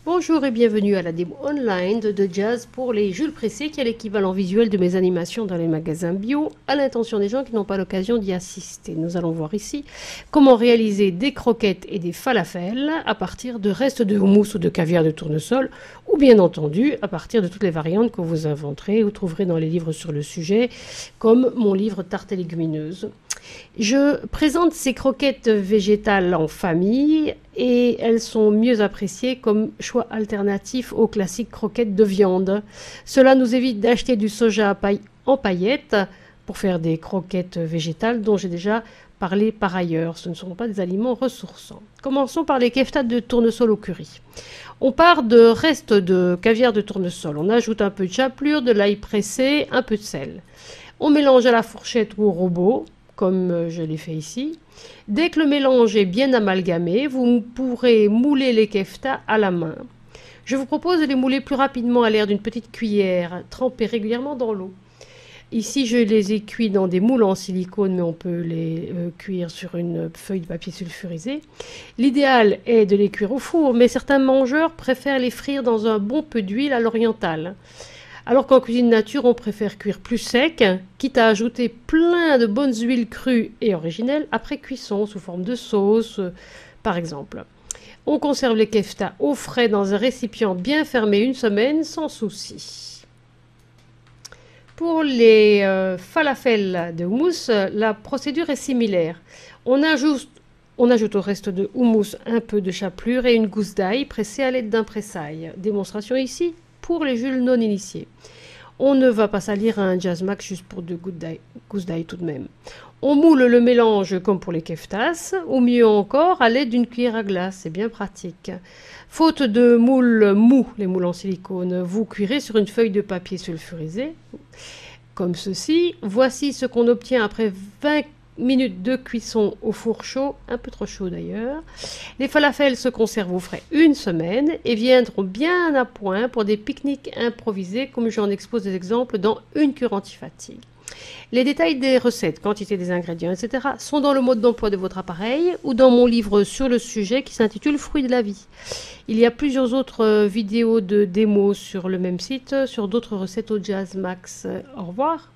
Bonjour et bienvenue à la démo online de Jazz pour les Jules Pressé, qui est l'équivalent visuel de mes animations dans les magasins bio, à l'intention des gens qui n'ont pas l'occasion d'y assister. Nous allons voir ici comment réaliser des croquettes et des falafels à partir de restes de houmous ou de caviar de tournesol, ou bien entendu à partir de toutes les variantes que vous inventerez ou trouverez dans les livres sur le sujet, comme mon livre Tarte et légumineuses. Je présente ces croquettes végétales en famille et elles sont mieux appréciées comme choix alternatif aux classiques croquettes de viande. Cela nous évite d'acheter du soja en paillettes pour faire des croquettes végétales dont j'ai déjà parlé par ailleurs. Ce ne sont pas des aliments ressourçants. Commençons par les keftas de tournesol au curry. On part de restes de caviar de tournesol. On ajoute un peu de chapelure, de l'ail pressé, un peu de sel. On mélange à la fourchette ou au robot, comme je l'ai fait ici. Dès que le mélange est bien amalgamé, vous pourrez mouler les keftas à la main. Je vous propose de les mouler plus rapidement à l'air d'une petite cuillère, trempée régulièrement dans l'eau. Ici, je les ai cuits dans des moules en silicone, mais on peut les cuire sur une feuille de papier sulfurisé. L'idéal est de les cuire au four, mais certains mangeurs préfèrent les frire dans un bon peu d'huile à l'orientale. Alors qu'en cuisine nature, on préfère cuire plus sec, quitte à ajouter plein de bonnes huiles crues et originelles après cuisson, sous forme de sauce, par exemple. On conserve les keftas au frais dans un récipient bien fermé une semaine, sans souci. Pour les falafels de houmous, la procédure est similaire. On ajoute au reste de houmous un peu de chapelure et une gousse d'ail pressée à l'aide d'un pressail. Démonstration ici pour les Jules non initiés. On ne va pas salir un Jazz Max juste pour 2 gousses d'ail tout de même. On moule le mélange comme pour les keftas, ou mieux encore à l'aide d'une cuillère à glace, c'est bien pratique. Faute de moule mou, les moules en silicone, vous cuirez sur une feuille de papier sulfurisé, comme ceci. Voici ce qu'on obtient après 20 minutes de cuisson au four chaud, un peu trop chaud d'ailleurs. Les falafels se conservent au frais une semaine et viendront bien à point pour des pique-niques improvisés, comme j'en expose des exemples dans Une cure anti-fatigue. Les détails des recettes, quantité des ingrédients, etc. sont dans le mode d'emploi de votre appareil ou dans mon livre sur le sujet qui s'intitule Fruits de la vie. Il y a plusieurs autres vidéos de démos sur le même site, sur d'autres recettes au Jazz Max. Au revoir.